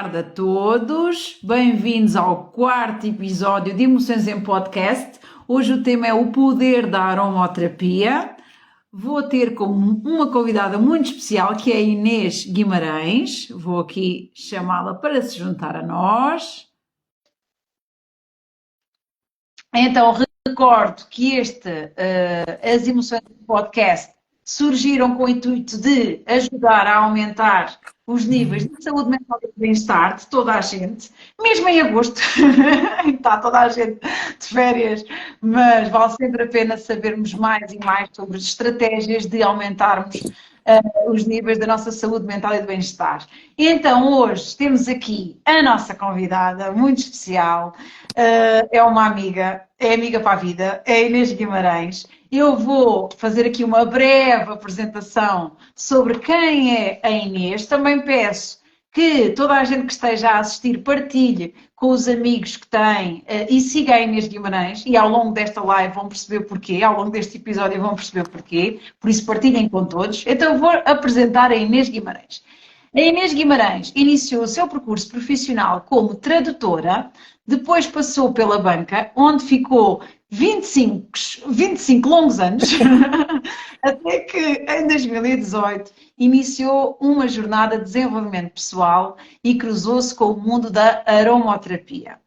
tarde a todos, bem-vindos ao quarto episódio de Emoções em Podcast. Hoje o tema é o poder da aromaterapia. Vou ter como uma convidada muito especial que é a Inês Guimarães. Vou aqui chamá-la para se juntar a nós. Então, recordo que as Emoções em Podcast surgiram com o intuito de ajudar a aumentar os níveis de saúde mental e de bem-estar de toda a gente, mesmo em agosto, está toda a gente de férias, mas vale sempre a pena sabermos mais e mais sobre as estratégias de aumentarmos os níveis da nossa saúde mental e de bem-estar. Então, hoje temos aqui a nossa convidada, muito especial, é uma amiga, é amiga para a vida, é a Inês Guimarães. Eu vou fazer aqui uma breve apresentação sobre quem é a Inês. Também peço que toda a gente que esteja a assistir partilhe com os amigos que têm e siga a Inês Guimarães, e ao longo desta live vão perceber porquê, ao longo deste episódio vão perceber porquê, por isso partilhem com todos. Então eu vou apresentar a Inês Guimarães. A Inês Guimarães iniciou o seu percurso profissional como tradutora, depois passou pela banca, onde ficou 25 longos anos, até que em 2018 iniciou uma jornada de desenvolvimento pessoal e cruzou-se com o mundo da aromaterapia.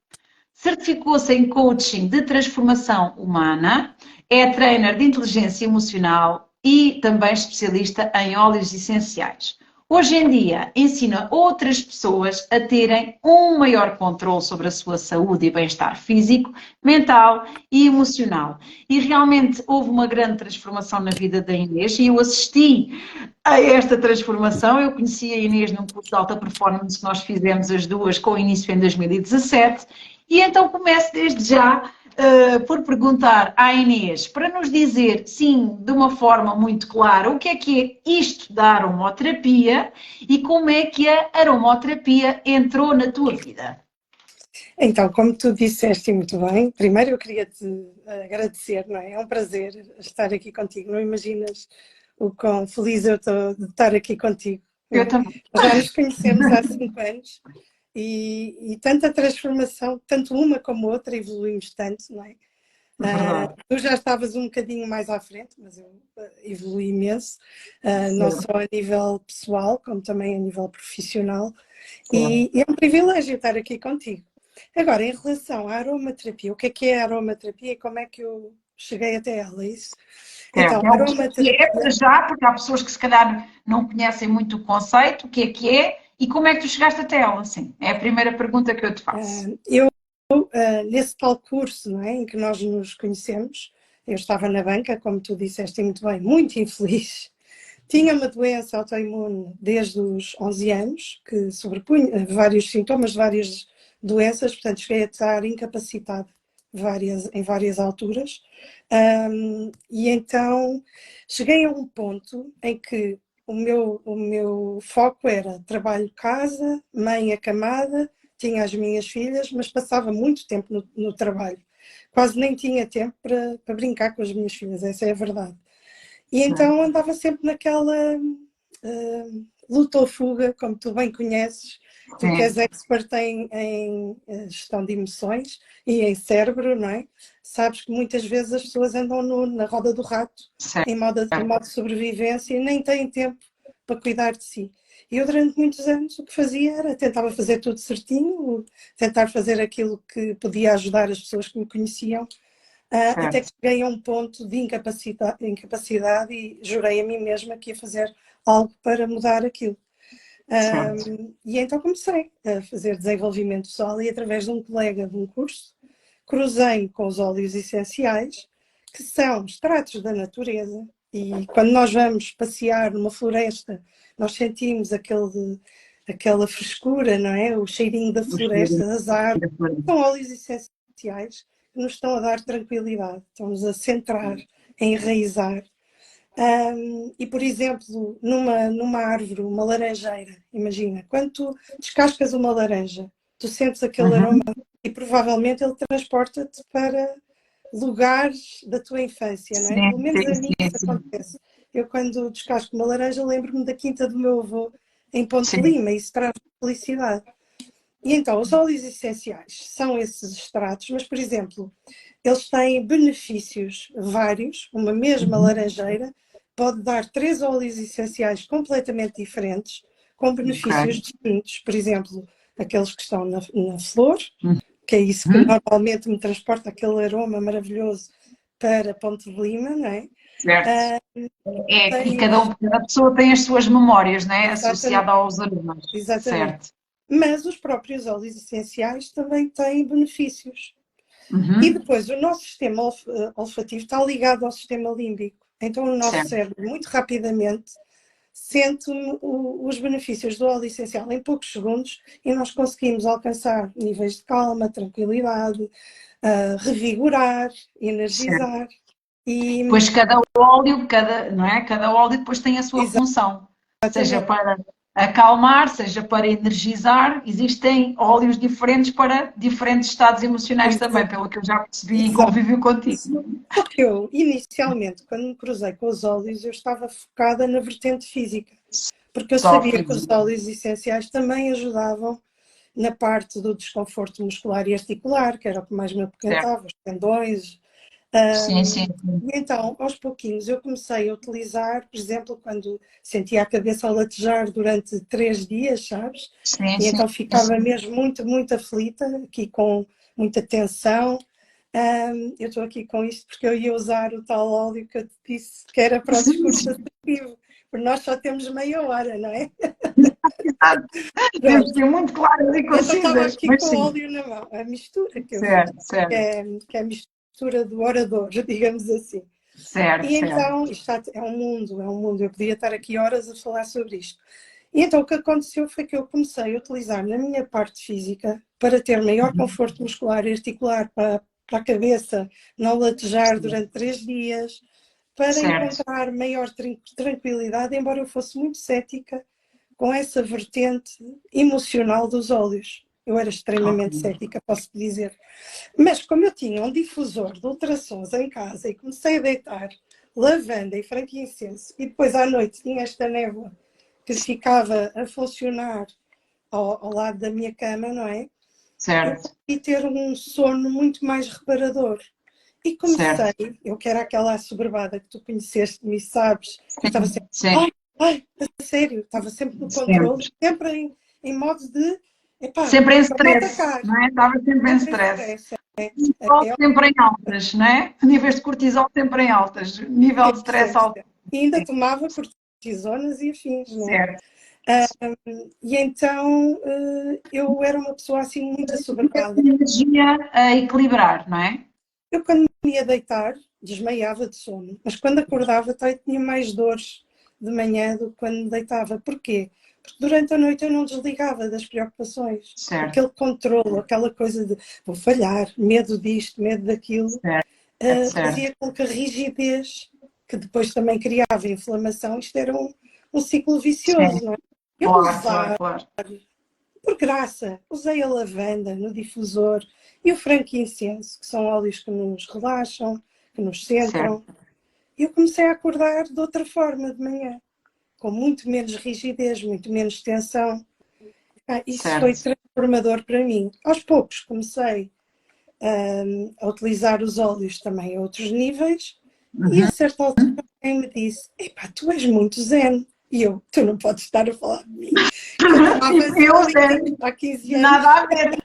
Certificou-se em coaching de transformação humana, é trainer de inteligência emocional e também especialista em óleos essenciais. Hoje em dia, ensina outras pessoas a terem um maior controle sobre a sua saúde e bem-estar físico, mental e emocional. E realmente houve uma grande transformação na vida da Inês e eu assisti a esta transformação. Eu conheci a Inês num curso de alta performance que nós fizemos as duas com início em 2017 e então começo desde já por perguntar à Inês, para nos dizer, sim, de uma forma muito clara, o que é isto da aromaterapia e como é que a aromaterapia entrou na tua vida? Então, como tu disseste muito bem, primeiro eu queria te agradecer, não é? É um prazer estar aqui contigo, não imaginas o quão feliz eu estou de estar aqui contigo. Eu também. Já nos conhecemos há 5 anos e tanta transformação, tanto uma como outra, evoluímos tanto, não é? Tu já estavas um bocadinho mais à frente, mas eu evolui imenso, não só a nível pessoal, como também a nível profissional, e é um privilégio estar aqui contigo. Agora, em relação à aromaterapia, o que é a aromaterapia e como é que eu cheguei até ela? Isso? Então, a aromaterapia para já, porque há pessoas que se calhar não conhecem muito o conceito, o que é e como é que tu chegaste até ela, sim? É a primeira pergunta que eu te faço. Nesse tal curso, não é, em que nós nos conhecemos, eu estava na banca, como tu disseste muito bem, muito infeliz. Tinha uma doença autoimune desde os 11 anos, que sobrepunha vários sintomas, várias doenças, portanto cheguei a estar incapacitado em várias alturas. E então cheguei a um ponto em que o meu foco era trabalho, casa, mãe acamada, tinha as minhas filhas, mas passava muito tempo no trabalho. Quase nem tinha tempo para brincar com as minhas filhas, essa é a verdade. E então andava sempre naquela luta ou fuga, como tu bem conheces, tu que és expert em gestão de emoções e em cérebro, não é? Sabes que muitas vezes as pessoas andam na roda do rato, em modo de sobrevivência e nem têm tempo para cuidar de si. E eu durante muitos anos o que fazia era tentava fazer tudo certinho, tentar fazer aquilo que podia ajudar as pessoas que me conheciam, até que cheguei a um ponto de incapacidade e jurei a mim mesma que ia fazer algo para mudar aquilo. E então comecei a fazer desenvolvimento pessoal e através de um colega de um curso cruzei com os óleos essenciais, que são extratos da natureza, e quando nós vamos passear numa floresta, nós sentimos aquela frescura, não é? O cheirinho da floresta, das árvores. São óleos essenciais que nos estão a dar tranquilidade, estão-nos a centrar, a enraizar. E, por exemplo, numa árvore, uma laranjeira, imagina, quando tu descascas uma laranja, tu sentes aquele aroma e provavelmente ele transporta-te para lugares da tua infância, não é? Pelo menos a mim isso acontece. Eu, quando descasco uma laranja, lembro-me da quinta do meu avô em Ponte Lima, e isso traz felicidade. E então, os óleos essenciais são esses extratos, mas, por exemplo, eles têm benefícios vários. Uma mesma laranjeira pode dar 3 óleos essenciais completamente diferentes, com benefícios Ok. distintos. Por exemplo, aqueles que estão na flor, Uhum. que é isso que normalmente me transporta aquele aroma maravilhoso para Ponte de Lima, não é? Certo. E Tens, cada pessoa tem as suas memórias, né? exatamente, Associada aos aromas. exatamente. Certo. Mas os próprios óleos essenciais também têm benefícios. E Uhum. depois, o nosso sistema olfativo está ligado ao sistema límbico. Então, o nosso Certo. cérebro, muito rapidamente, sente os benefícios do óleo essencial em poucos segundos e nós conseguimos alcançar níveis de calma, tranquilidade, revigorar, Certo. energizar. E, Pois cada óleo, não é? Cada óleo depois tem a sua função, seja exatamente. para acalmar, seja para energizar. Existem óleos diferentes para diferentes estados emocionais também, pelo que eu já percebi em Exato. convívio contigo. Só que eu, inicialmente, quando me cruzei com os óleos, eu estava focada na vertente física, porque eu Só sabia que os físico. óleos essenciais também ajudavam na parte do desconforto muscular e articular, que era o que mais me Certo. apoquentava, os tendões. Sim, sim, E sim. então, aos pouquinhos, eu comecei a utilizar, por exemplo, quando sentia a cabeça a latejar durante 3 dias, sabes? Sim, E sim, então ficava sim. mesmo muito, muito aflita, aqui com muita tensão. Eu estou aqui com isto porque eu ia usar o tal óleo que eu te disse que era para o Sim, discurso sim. assertivo, porque nós só temos meia hora, não é? Exato. Temos que Pronto. ser muito claras e E então estava concisas, aqui mas com o sim. óleo na mão, a mistura que eu fiz, Certo, certo, que é a mistura do orador, digamos assim. certo, E certo. então, isto é um mundo, eu podia estar aqui horas a falar sobre isto. E então o que aconteceu foi que eu comecei a utilizar na minha parte física para ter maior conforto muscular e articular, para a cabeça não latejar durante 3 dias, para Certo. encontrar maior tranquilidade, embora eu fosse muito cética com essa vertente emocional dos óleos. Eu era Ok. extremamente cética, posso dizer. Mas como eu tinha um difusor de ultrassons em casa e comecei a deitar lavanda e frankincenso e depois à noite tinha esta névoa que ficava a funcionar ao lado da minha cama, não é? Eu Certo, consegui ter um sono muito mais reparador. E comecei, certo. eu que era aquela assoberbada que tu conheceste-me e sabes, eu estava Sim, sempre, sim. a sério, estava sempre no controle, Sempre. sempre em modo de, epá, Sempre em para stress, atacar, não é? Estava sempre em sempre em stress. stress. Cortisol É, sempre em altas, não é? Níveis de cortisol sempre em altas. Nível de sempre, stress sempre, alto. sempre. E ainda tomava cortisonas e afins, não é? Certo. E então eu era uma pessoa assim muito assoberbada. Energia a equilibrar, não é? Eu quando me ia deitar, desmaiava de sono, mas quando acordava até tinha mais dores de manhã do que quando me deitava. Porquê? Porque durante a noite eu não desligava das preocupações. Certo, Aquele controle, aquela coisa de vou falhar, medo disto, medo daquilo, certo, certo. fazia com que a rigidez, que depois também criava inflamação, isto era um ciclo vicioso, Sim, não é? Eu claro, claro, usava, claro. por graça, usei a lavanda no difusor e o frankincenso, que são óleos que nos relaxam, que nos centram. Certo, E eu comecei a acordar de outra forma de manhã, com muito menos rigidez, muito menos tensão. Isso foi certo. transformador para mim. Aos poucos comecei a utilizar os óleos também a outros níveis e a Uhum. certa altura alguém me disse, epá, tu és muito zen. E eu, tu não podes estar a falar de mim, que eu tomava E eu, ansiolíticos há 15 nada anos. a ver.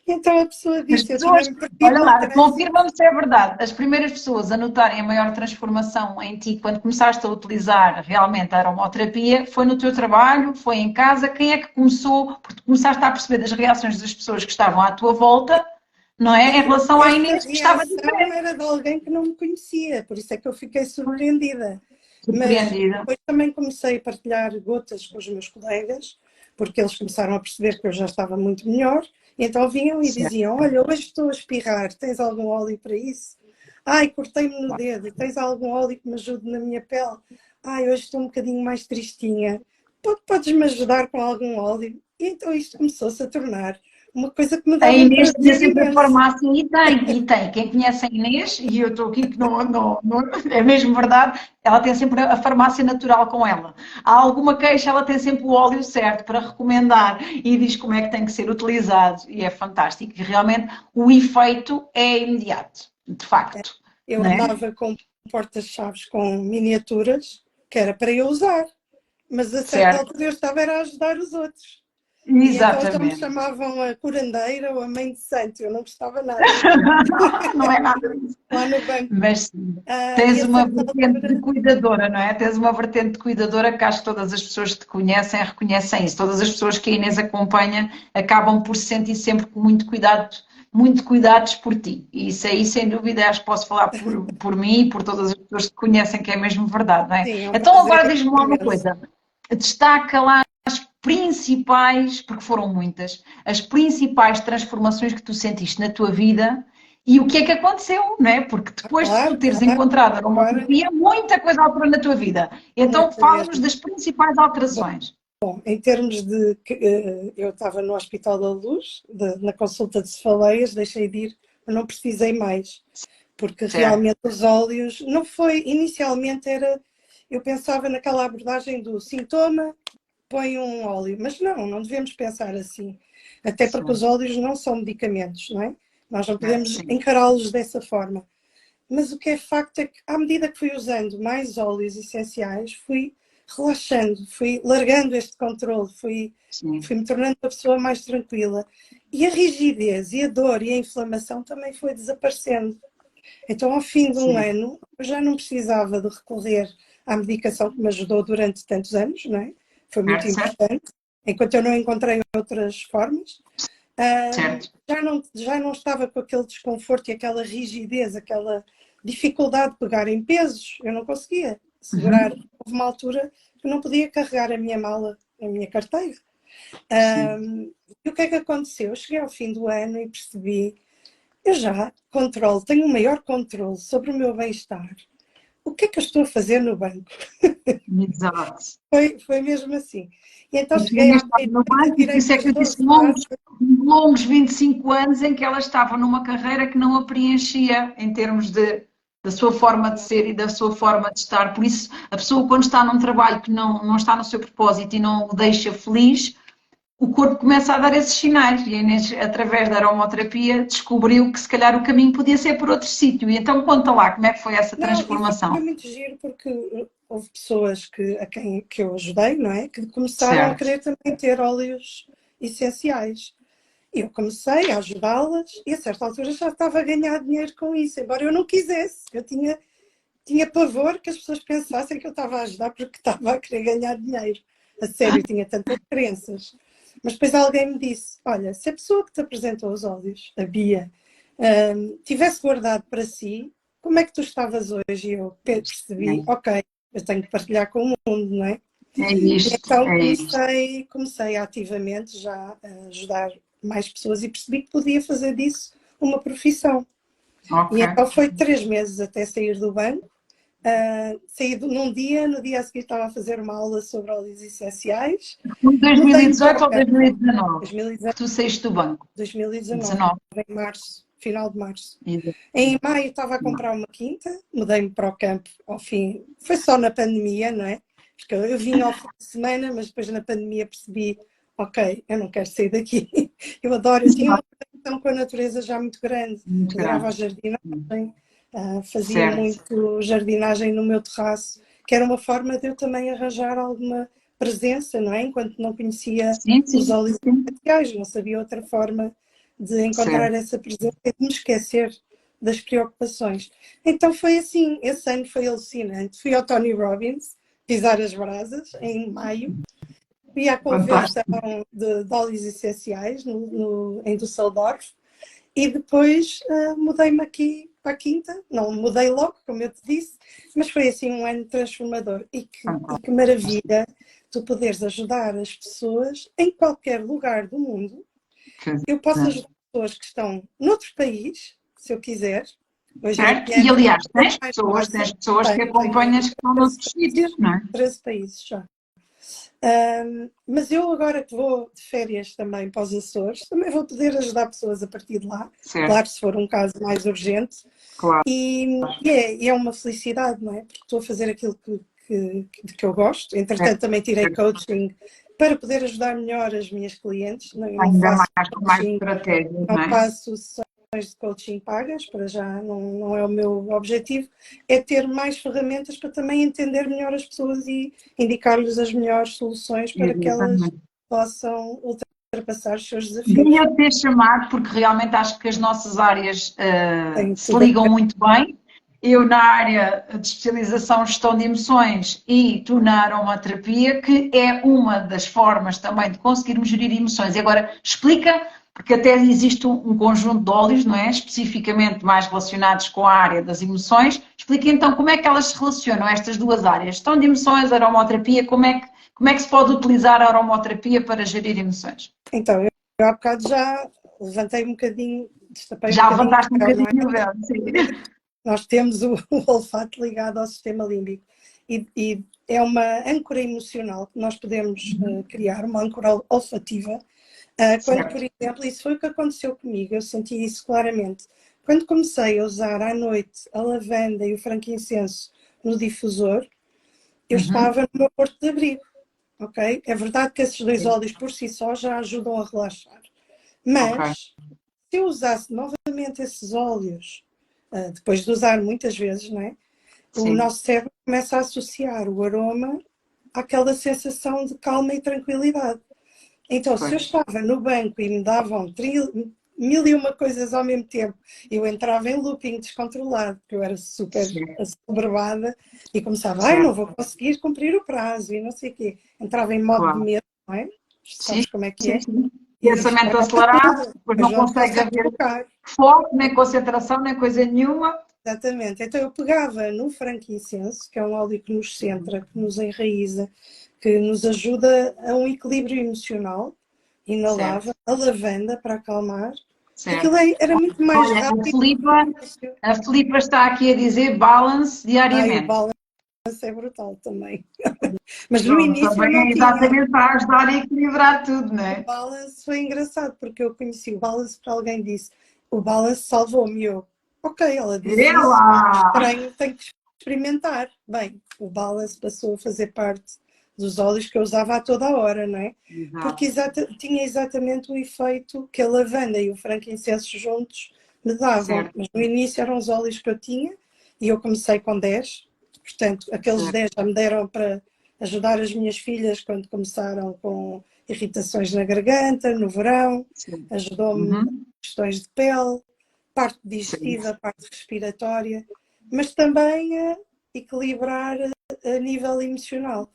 E então a pessoa As disse, eu pessoas, tinha-me perdido olha no lá, trânsito. confirma-me se é verdade. As primeiras pessoas a notarem a maior transformação em ti quando começaste a utilizar realmente a aromoterapia foi no teu trabalho, foi em casa. Quem é que começou? Porque começaste a perceber das reações das pessoas que estavam à tua volta, não é? Em E relação à esta Inês, que estava reação diferente. era de alguém que não me conhecia, por isso é que eu fiquei surpreendida. Mas Surpreendida. depois também comecei a partilhar gotas com os meus colegas, porque eles começaram a perceber que eu já estava muito melhor, e então vinham e Certo. diziam: Olha, hoje estou a espirrar, tens algum óleo para isso? Ai, cortei-me no dedo, tens algum óleo que me ajude na minha pele? Ai, hoje estou um bocadinho mais tristinha, podes-me ajudar com algum óleo? E então isto começou-se a tornar uma coisa que me A dava um Inês tinha prazer sempre a imenso. farmácia e tem. Quem conhece a Inês, e eu estou aqui que é mesmo verdade, ela tem sempre a farmácia natural com ela. Há alguma queixa, ela tem sempre o óleo certo para recomendar e diz como é que tem que ser utilizado e é fantástico. E realmente o efeito é imediato, de facto. Eu Não é? andava com portas-chaves com miniaturas, que era para eu usar, mas a certa Certo? altura eu estava era a ajudar os outros. E então já me Exatamente. chamavam a curandeira ou a mãe de santo, eu não gostava nada, Não é nada disso. lá no banco. Mas E tens a uma certa vertente de altura, cuidadora, não é? Tens uma vertente de cuidadora que acho que todas as pessoas que te conhecem reconhecem isso. Todas as pessoas que a Inês acompanha acabam por se sentir sempre com muito cuidado, muito cuidados por ti. E isso aí, sem dúvida, acho que posso falar por mim e por todas as pessoas que te conhecem, que é mesmo verdade, não é? sim, é um Então prazer agora diz-me lá uma imenso. coisa. Destaca lá as principais, porque foram muitas, as principais transformações que tu sentiste na tua vida e o que é que aconteceu, não é? Porque depois de tu Claro, teres claro. encontrado a Agora, aromaterapia, muita coisa alterou na tua vida. Então muito fala-nos mesmo. das principais alterações. Bom, em termos de. Eu estava no Hospital da Luz, na consulta de cefaleias, deixei de ir, mas não precisei mais, porque Certo. realmente os óleos. Não foi. Inicialmente era. Eu pensava naquela abordagem do sintoma, põe um óleo, mas não devemos pensar assim. Até porque os Sim, óleos não são medicamentos, não é? Nós não podemos sim, encará-los dessa forma. Mas o que é facto é que, à medida que fui usando mais óleos essenciais, fui relaxando, fui largando este controle, sim, fui me tornando uma pessoa mais tranquila. E a rigidez, e a dor, e a inflamação também foi desaparecendo. Então, ao fim de um sim, ano, eu já não precisava de recorrer à medicação que me ajudou durante tantos anos, não é? Foi muito certo, certo, importante, enquanto eu não encontrei outras formas. certo. Já não estava com aquele desconforto e aquela rigidez, aquela dificuldade de pegar em pesos. Eu não conseguia segurar. Uhum. Houve uma altura que eu não podia carregar a minha mala, a minha carteira. Sim, E o que é que aconteceu? Eu cheguei ao fim do ano e percebi, eu já controlo, tenho um maior controle sobre o meu bem-estar. O que é que eu estou a fazer no banco? exato. Foi mesmo assim. E então E tu cheguei ainda à estava no meia-idade, banco, e por tirei isso é mais que eu disse 12 passos. longos 25 anos em que ela estava numa carreira que não a preenchia em termos da sua forma de ser e da sua forma de estar. Por isso, a pessoa, quando está num trabalho que não está no seu propósito e não o deixa feliz, o corpo começa a dar esses sinais. E a Inês, através da aromaterapia, descobriu que se calhar o caminho podia ser por outro sítio. E então, conta lá como é que foi essa Não, e foi transformação. muito giro porque houve pessoas a quem que eu ajudei, não é? Que começaram a Certo. querer também ter óleos essenciais. E eu comecei a ajudá-las e a certa altura já estava a ganhar dinheiro com isso, embora eu não quisesse. Eu tinha pavor que as pessoas pensassem que eu estava a ajudar porque estava a querer ganhar dinheiro. A sério, eu tinha tantas crenças. Mas depois alguém me disse, olha, se a pessoa que te apresentou os óleos, a Bia, tivesse guardado para si, como é que tu estavas hoje? E eu percebi, ok, eu tenho que partilhar com o mundo, não é? É E isto, então é isto. comecei ativamente já a ajudar mais pessoas e percebi que podia fazer disso uma profissão. Ok. E então foi 3 meses até sair do banco. Saí num dia, no dia a seguir estava a fazer uma aula sobre óleos essenciais. Foi Mudei-me para 2018 o ou campo, 2019 que 2019, tu saíste do banco? 2019, 19. em março, final de março. Exato. Em maio estava a comprar uma quinta, mudei-me para o campo ao fim. Foi só na pandemia, não é? Porque eu vim ao fim de semana, mas depois na pandemia percebi, ok, eu não quero sair daqui. Eu adoro, eu tinha uma conexão com a natureza já muito grande. Muito Adorava a grande. jardinagem, fazia Certo. muito jardinagem no meu terraço, que era uma forma de eu também arranjar alguma presença, não é? Enquanto não conhecia Sim, os sim, óleos sim. essenciais, não sabia outra forma de encontrar Certo. essa presença e de me esquecer das preocupações. Então foi assim, esse ano foi alucinante. Fui ao Tony Robbins pisar as brasas em maio, fui à convenção Fantástico. de óleos essenciais em Düsseldorf e depois mudei-me aqui para a Quinta. Não mudei logo, como eu te disse, mas foi assim um ano transformador e que Fantástico. maravilha tu poderes ajudar as pessoas em qualquer lugar do mundo. Eu posso ajudar pessoas que estão noutro país, se eu quiser. Hoje em Certo? dia é E muito aliás, mais fácil. tens pessoas que Tenho acompanhas que estão 13 noutros países, sítios, não é? 13 países já. Mas eu agora que vou de férias também para os Açores, também vou poder ajudar pessoas a partir de lá, Certo, claro, se for um caso mais urgente. claro. E é uma felicidade, não é? Porque estou a fazer aquilo que eu gosto. Entretanto, também tirei coaching para poder ajudar melhor as minhas clientes. Eu não Ainda faço mais coaching, estratégias, não não é? faço sessões de coaching pagas, para já não é o meu objetivo. É ter mais ferramentas para também entender melhor as pessoas e indicar-lhes as melhores soluções para que elas Exatamente. possam ultrapassar os seus Daí desafios. eu ter chamado, porque realmente acho que as nossas áreas Tem se tudo a ligam ver. muito bem. Eu na área de especialização gestão de emoções e tu na aromaterapia, que é uma das formas também de conseguirmos gerir emoções. E agora explica, porque até existe um conjunto de óleos, não é? Especificamente mais relacionados com a área das emoções. Explica então como é que elas se relacionam, estas duas áreas, gestão de emoções, aromaterapia, como é que se pode utilizar a aromaterapia para gerir emoções? Então, eu há bocado já levantei um bocadinho, destapei um Já bocadinho levantaste o um véu, não é? bocadinho o véu, sim. Nós temos o olfato ligado ao sistema límbico e é uma âncora emocional que nós podemos criar, uma âncora olfativa. Quando, por Certo. exemplo, isso foi o que aconteceu comigo, eu senti isso claramente. Quando comecei a usar à noite a lavanda e o frankincenso no difusor, eu Uhum. estava no meu porto de abrigo, ok? É verdade que esses dois óleos por si só já ajudam a relaxar, Ok, mas se eu usasse novamente esses óleos, depois de usar muitas vezes, não é? O sim, nosso cérebro começa a associar o aroma àquela sensação de calma e tranquilidade. Então, se eu pois, estava no banco e me davam mil e uma coisas ao mesmo tempo, eu entrava em looping descontrolado, porque eu era super certo, assoberbada e começava, ai, não certo, vou conseguir cumprir o prazo e não sei o quê. Entrava em modo de claro. medo, não é? Sim, Sabes como é que sim, é? sim. E Pensamento estragava acelerado, tudo, depois mas não não te consegue consegue haver focar. foco, nem concentração, nem coisa nenhuma. Exatamente. Então eu pegava no frankincenso, que é um óleo que nos centra, que nos enraiza, que nos ajuda a um equilíbrio emocional, Certo, inalava, a lavanda para acalmar. Aquilo certo. era muito mais Olha, rápido no início. A Filipa está aqui a dizer balance Ai, o diariamente. balance é brutal também. Mas no Pronto, início eu também não é tinha. exatamente para ajudar a equilibrar tudo, não O é? balance foi engraçado, porque eu conheci o balance porque alguém disse o balance salvou-me. Eu, ok, ela É disse isso, lá! estranho, tenho que experimentar. Bem, o balance passou a fazer parte dos óleos que eu usava a toda a hora, não é? Porque Exato, tinha exatamente o efeito que a lavanda e o frankincenso juntos me davam. certo, Mas no início eram os óleos que eu tinha e eu comecei com 10. Portanto, aqueles certo, 10 já me deram para ajudar as minhas filhas quando começaram com irritações na garganta, no verão, certo. ajudou-me Uhum, questões de pele, parte certo, digestiva, parte respiratória, mas também a equilibrar a nível emocional.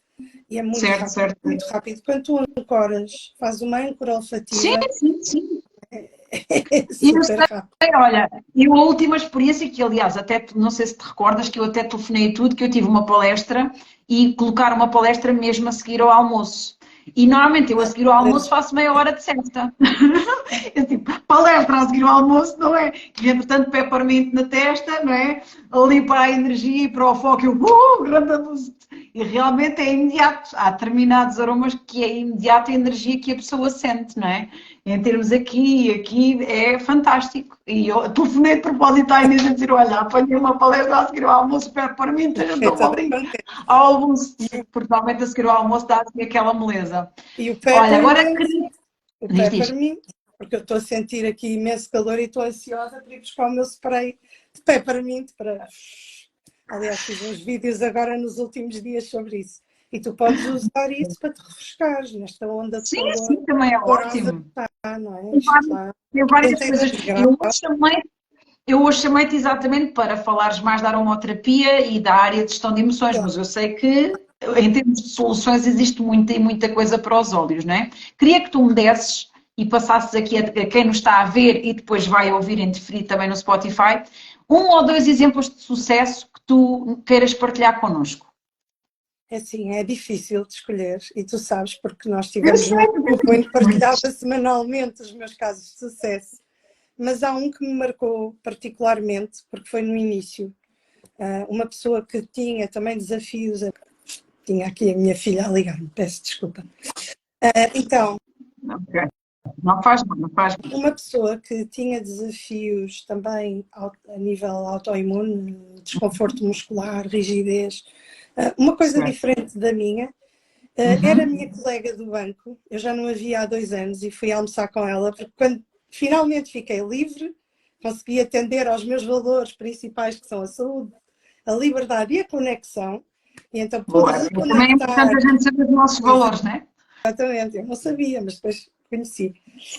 E é muito certo, rápido, certo. muito rápido. Quando tu ancoras, faz uma âncora Sim, olfativa, sim, sim. é E eu super rápido. sei, olha, e a última experiência que, aliás, até não sei se te recordas, que eu até telefonei e tudo, que eu tive uma palestra e colocar uma palestra mesmo a seguir ao almoço. E normalmente eu a seguir ao almoço faço meia hora de cesta. Eu tipo, palestra a seguir ao almoço, não é? E entretanto, peppermint na testa, não é? Ali para a energia e para o foco, eu, grande boost. E realmente é imediato. Há determinados aromas que é imediato a energia que a pessoa sente, não é? Em termos aqui é fantástico. E eu telefonei de propósito à Inês a dizer: olha, apanhei uma palestra a seguir ao almoço, peppermint, ajudou-me Então, ali acontece. ao almoço. E o, Porque normalmente a seguir ao almoço dá assim aquela moleza. e o Olha, agora peppermint, queria. o Diz. peppermint, porque eu estou a sentir aqui imenso calor e estou ansiosa para ir buscar o meu spray de peppermint para. Aliás, fiz uns vídeos agora nos últimos dias sobre isso. E tu podes usar isso para te refrescares nesta onda de Sim, calor sim, também é calorosa ótimo. que está, não é? Tem Isto várias, está tem várias 42 coisas. graus. Eu hoje chamei-te exatamente para falares mais da aromaterapia e da área de gestão de emoções, mas eu sei que em termos de soluções existe muita e muita coisa para os óleos, não é? Queria que tu me desses e passasses aqui a quem nos está a ver e depois vai ouvir em diferido também no Spotify, um ou dois exemplos de sucesso que tu queiras partilhar connosco. É assim, é difícil de escolher e tu sabes, porque nós Eu tivemos sei, um porque eu grupo em que conheço partilhava muitos. semanalmente os meus casos de sucesso. Mas há um que me marcou particularmente, porque foi no início. Uma pessoa que tinha também desafios Tinha aqui a minha filha a ligar-me, peço desculpa. Então, Ok. Não faz mal, não faz mal. uma pessoa que tinha desafios também a nível autoimune, desconforto muscular, rigidez, uma coisa Certo. diferente da minha, era a minha colega do banco. Eu já não a via há 2 anos e fui almoçar com ela, porque quando finalmente fiquei livre, consegui atender aos meus valores principais, que são a saúde, a liberdade e a conexão, e então pude Boa. Também é reconectar. importante a gente saber os nossos valores, não é? Exatamente, eu não sabia, mas depois conheci.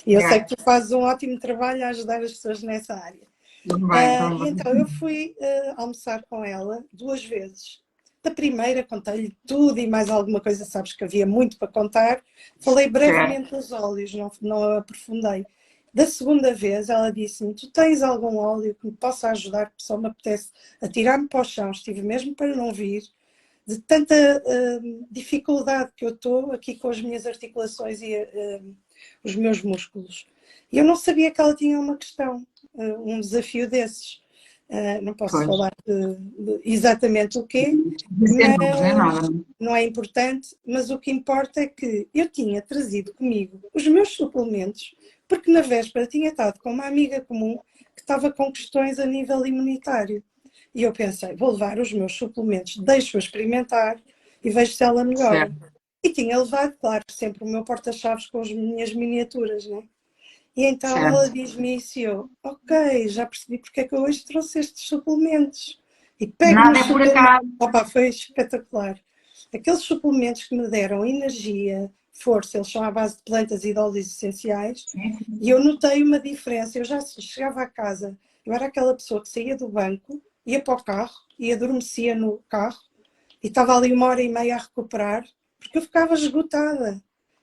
E eu sei É. que tu fazes um ótimo trabalho a ajudar as pessoas nessa área. Também, E também. então eu fui almoçar com ela 2 vezes. Da primeira contei-lhe tudo e mais alguma coisa, sabes que havia muito para contar. Falei Certo. brevemente dos óleos, não aprofundei. Da segunda vez ela disse-me, tu tens algum óleo que me possa ajudar, porque só me apetece atirar-me para o chão, estive mesmo para não vir, de tanta dificuldade que eu estou aqui com as minhas articulações e os meus músculos. E eu não sabia que ela tinha uma questão, um desafio desses. Não posso Pois. falar de exatamente o quê, Dizemos, não é mas nada. não é importante, mas o que importa é que eu tinha trazido comigo os meus suplementos, porque na véspera tinha estado com uma amiga comum que estava com questões a nível imunitário. E eu pensei, vou levar os meus suplementos, deixo-a experimentar e vejo se ela melhora. Certo. E tinha levado, claro, sempre o meu porta-chaves com as minhas miniaturas, né? E então ela Certo. diz-me isso e eu, ok, já percebi porque é que eu hoje trouxe estes suplementos. E pego Nada nos é por suplementos. acaso. Opa, foi espetacular. Aqueles suplementos que me deram energia, força, eles são à base de plantas e de óleos essenciais, Sim, e sim. eu notei uma diferença. Eu já chegava a casa, eu era aquela pessoa que saía do banco, ia para o carro e adormecia no carro, e estava ali 1 hora e meia a recuperar, porque eu ficava esgotada.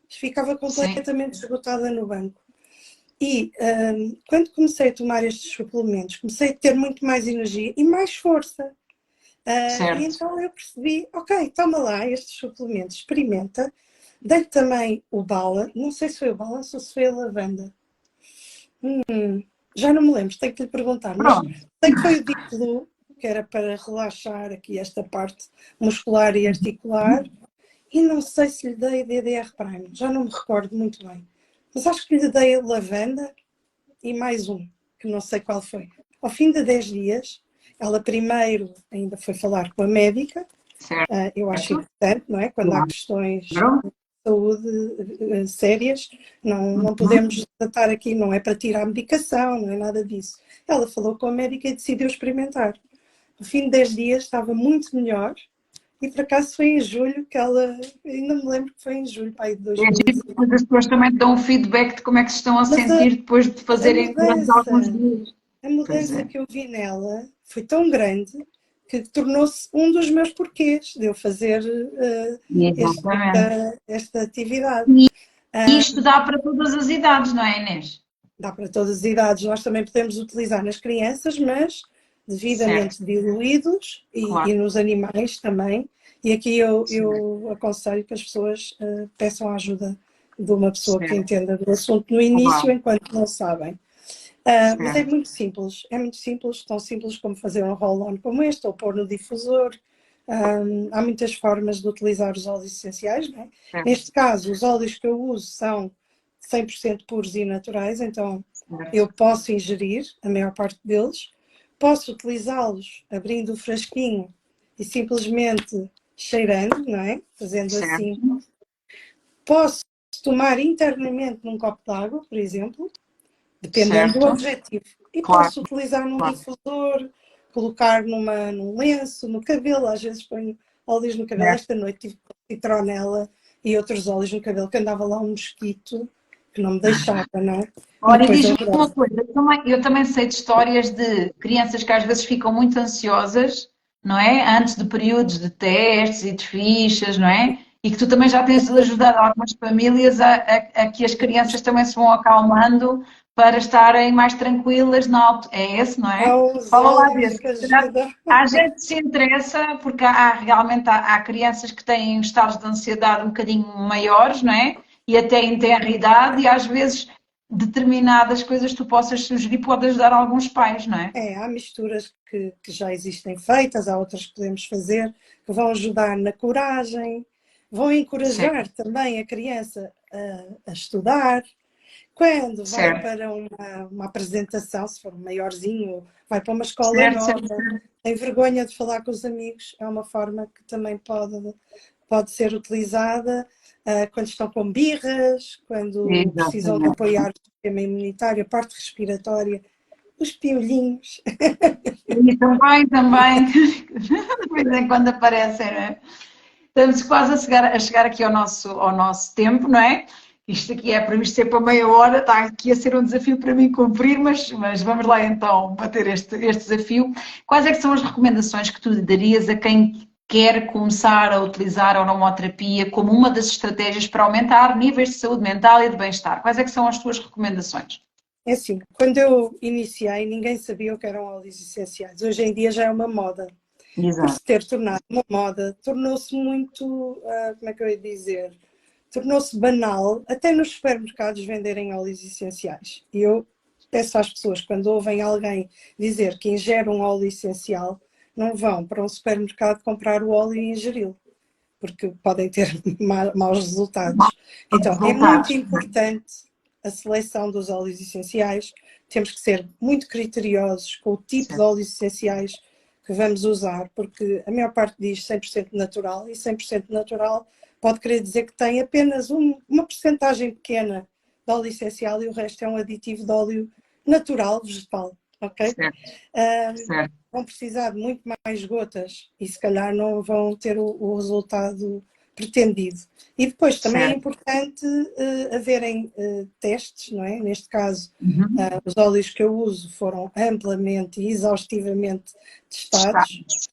Ficava Sim. completamente esgotada no banco. E quando comecei a tomar estes suplementos, comecei a ter muito mais energia e mais força. E Certo. então eu percebi, ok, toma lá estes suplementos, experimenta. Dei também o Bala, não sei se foi o Bala ou se foi a lavanda. Já não me lembro, tenho que lhe perguntar, mas Pronto. sei que foi o Deep Blue, que era para relaxar aqui esta parte muscular e articular. E não sei se lhe dei DDR Prime, já não me recordo muito bem. Mas acho que lhe dei lavanda e mais um, que não sei qual foi. Ao fim de 10 dias, ela primeiro ainda foi falar com a médica, eu acho Certo. importante, não é? Quando há questões de Claro. saúde sérias, não Uhum. podemos tratar aqui, não é para tirar medicação, não é nada disso. Ela falou com a médica e decidiu experimentar. Ao fim de 10 dias estava muito melhor e por acaso foi em julho que ela, ainda me lembro que foi em julho, pai, de É giro, 2019. depois as pessoas também dão um feedback de como é que se estão a Mas sentir depois de a fazerem durante mudança alguns dias. A Pois mudança é. que eu vi nela foi tão grande que tornou-se um dos meus porquês de eu fazer Exatamente. esta atividade. E Uh, isto dá para todas as idades, não é, Inês? Dá para todas as idades, nós também podemos utilizar nas crianças, mas Certo, devidamente diluídos e claro. nos animais também. E aqui eu aconselho que as pessoas peçam a ajuda de uma pessoa que Certo, entenda do assunto no início, claro. enquanto não sabem. Mas Certo, é muito simples, tão simples como fazer um roll-on como este, ou pôr no difusor. Há muitas formas de utilizar os óleos essenciais, não é? certo, Neste caso, os óleos que eu uso são 100% puros e naturais, então certo, eu posso ingerir a maior parte deles, posso utilizá-los abrindo o frasquinho e simplesmente cheirando, não é? Fazendo assim. certo, Posso tomar internamente num copo de água, por exemplo, dependendo do certo, objetivo. E claro, posso utilizar num claro. difusor, colocar num lenço, no cabelo, às vezes ponho óleos no cabelo. Certo. Esta noite tive citronela e outros óleos no cabelo, que andava lá um mosquito que não me deixava, não é? Uma Olha, e coisa diz-me uma horrorosa. coisa, eu também sei de histórias de crianças que às vezes ficam muito ansiosas, não é? Antes de períodos de testes e de fichas, não é? E que tu também já tens ajudado algumas famílias a que as crianças também se vão acalmando para estarem mais tranquilas na altura. É esse, não é? Há os Fala lá óleos desse. que ajudam. Há gente que se interessa, porque realmente há crianças que têm estados de ansiedade um bocadinho maiores, não é? E até em tenra idade, e às vezes determinadas coisas que tu possas sugerir pode ajudar alguns pais, não é? Há misturas que já existem feitas, há outras que podemos fazer, que vão ajudar na coragem, vão encorajar certo, também a criança a estudar. Quando vai certo, para uma apresentação, se for maiorzinho, vai para uma escola certo, certo, nova, tem vergonha de falar com os amigos, é uma forma que também pode ser utilizada quando estão com birras, quando precisam de exatamente. apoiar o sistema imunitário, a parte respiratória, os piolinhos. E também, de vez em quando aparecem, não é? Estamos quase a chegar aqui ao nosso tempo, não é? Isto aqui é previsto ser para meia hora, está aqui a ser um desafio para mim cumprir, mas vamos lá então bater este desafio. Quais é que são as recomendações que tu darias a quem quer começar a utilizar a onomoterapia como uma das estratégias para aumentar níveis de saúde mental e de bem-estar? Quais é que são as tuas recomendações? É assim, quando eu iniciei, ninguém sabia o que eram óleos essenciais. Hoje em dia já é uma moda. Por Exato. se ter tornado uma moda, tornou-se muito, como é que eu ia dizer? Tornou-se banal, até nos supermercados venderem óleos essenciais. E eu peço às pessoas, quando ouvem alguém dizer que ingere um óleo essencial, não vão para um supermercado comprar o óleo e ingeri-lo, porque podem ter maus resultados. Então, é muito Resultados. importante a seleção dos óleos essenciais. Temos que ser muito criteriosos com o tipo de Certo, óleos essenciais que vamos usar, porque a maior parte diz 100% natural, e 100% natural pode querer dizer que tem apenas uma percentagem pequena de óleo essencial e o resto é um aditivo de óleo natural, vegetal, ok? certo, certo, Vão precisar de muito mais gotas e se calhar não vão ter o resultado pretendido. E depois também é certo. importante haverem testes, não é? Neste caso, Uhum. os óleos que eu uso foram amplamente e exaustivamente Está. testados.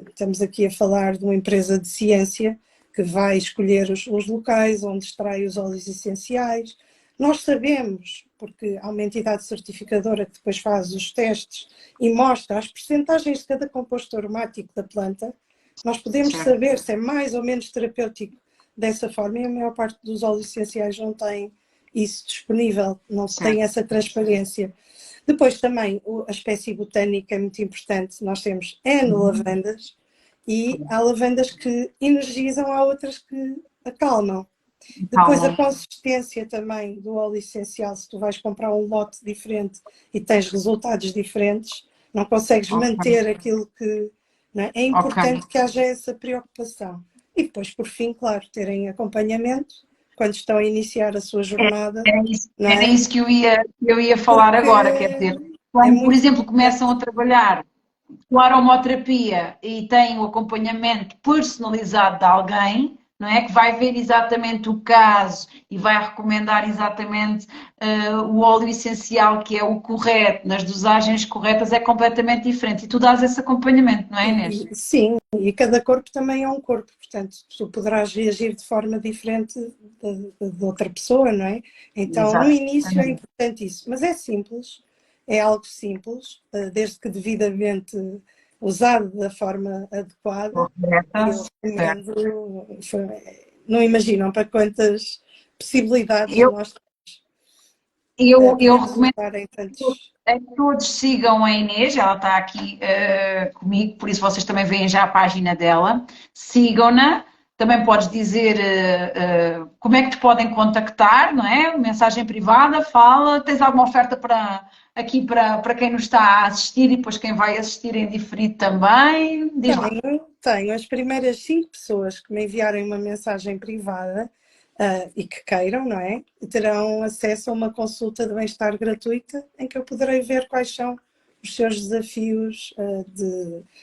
Estamos aqui a falar de uma empresa de ciência que vai escolher os locais onde extrai os óleos essenciais. Nós sabemos, porque há uma entidade certificadora que depois faz os testes e mostra as percentagens de cada composto aromático da planta, nós podemos Certo, saber se é mais ou menos terapêutico dessa forma, e a maior parte dos óleos essenciais não tem isso disponível, não tem certo. essa transparência. Depois também a espécie botânica é muito importante, nós temos N Uhum. lavandas e há lavandas que energizam, há outras que acalmam. Depois a Calma. consistência também do óleo essencial, se tu vais comprar um lote diferente e tens resultados diferentes, não consegues Ok, manter aquilo que... Não é? É ok. importante que haja essa preocupação. E depois, por fim, claro, terem acompanhamento quando estão a iniciar a sua jornada, Era isso, não era é? isso que eu ia falar Porque agora, quer dizer, é quando, por muito exemplo, importante. começam a trabalhar com aromoterapia e têm o acompanhamento personalizado de alguém, não é? Que vai ver exatamente o caso e vai recomendar exatamente o óleo essencial que é o correto, nas dosagens corretas, é completamente diferente. E tu dás esse acompanhamento, não é, Inês? Sim, e cada corpo também é um corpo, portanto, tu poderás reagir de forma diferente de outra pessoa, não é? Então, no início é Exatamente. importante isso, mas é simples, é algo simples, desde que devidamente usado da forma adequada, e Correta, eu certo. recomendo, não imaginam para quantas possibilidades Eu, nós eu podemos recomendo usar em tantos. que todos sigam a Inês, ela está aqui comigo, por isso vocês também veem já a página dela. Sigam-na. Também podes dizer como é que te podem contactar, não é? Mensagem privada, fala. Tens alguma oferta para quem nos está a assistir e depois quem vai assistir em diferido também? Diz lá. Tenho as primeiras 5 pessoas que me enviarem uma mensagem privada e que queiram, não é? Terão acesso a uma consulta de bem-estar gratuita em que eu poderei ver quais são os seus desafios,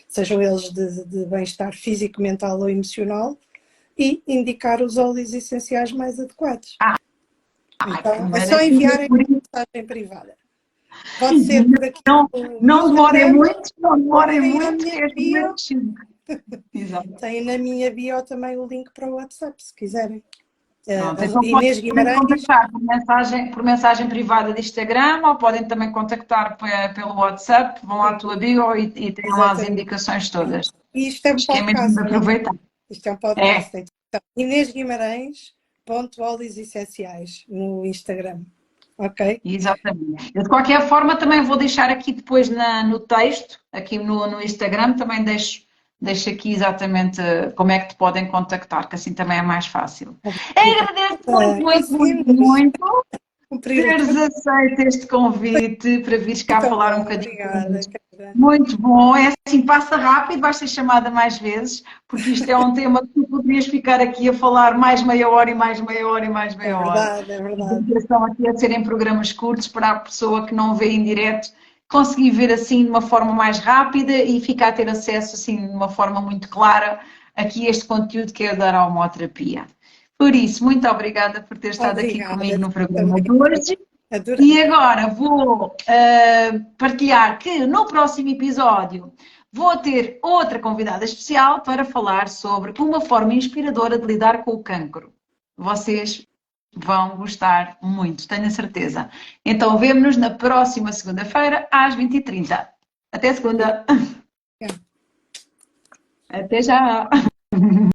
sejam eles de bem-estar físico, mental ou emocional, e indicar os óleos essenciais mais adequados. Ai, que Então, é só maravilha! enviarem Por uma isso, mensagem privada. Pode ser por aqui não, no não demorem Instagram muito, não ou demorem irem à muito, minha que as bio. primeiras 5. Exato. Tem na minha bio também o link para o WhatsApp, se quiserem. Pronto, então Inês podem Guimarães, contactar por mensagem privada de Instagram ou podem também contactar pelo WhatsApp, vão lá à tua bio e têm lá as exatamente. indicações Sim. todas. E isto é um Acho que é mesmo de podcast, não é? aproveitar. Isto é um É, podcast. Então, Inês Guimarães, óleos essenciais no Instagram. Ok? Exatamente. Eu, de qualquer forma, também vou deixar aqui depois no texto, aqui no Instagram, também deixo aqui exatamente como é que te podem contactar, que assim também é mais fácil. Agradeço muito, muito, muito, Conseguimos muito cumprir o teres tempo. aceito este convite para vires cá Muito falar um bom, bocadinho obrigada, connosco. Carla. Muito bom, é assim, passa rápido, vais ser chamada mais vezes, porque isto é um tema que tu poderias ficar aqui a falar mais meia hora e mais meia hora e mais É meia hora. verdade, é A verdade. intenção aqui é serem programas curtos para a pessoa que não vê em direto conseguir ver assim de uma forma mais rápida e ficar a ter acesso assim de uma forma muito clara aqui a este conteúdo que é dar a homoterapia. Por isso, muito obrigada por ter estado aqui Obrigada comigo no programa também. de hoje. Adorei. E agora vou partilhar que no próximo episódio vou ter outra convidada especial para falar sobre uma forma inspiradora de lidar com o cancro. Vocês vão gostar muito, tenho a certeza. Então, vemo-nos na próxima segunda-feira, às 20h30. Até segunda. Até já.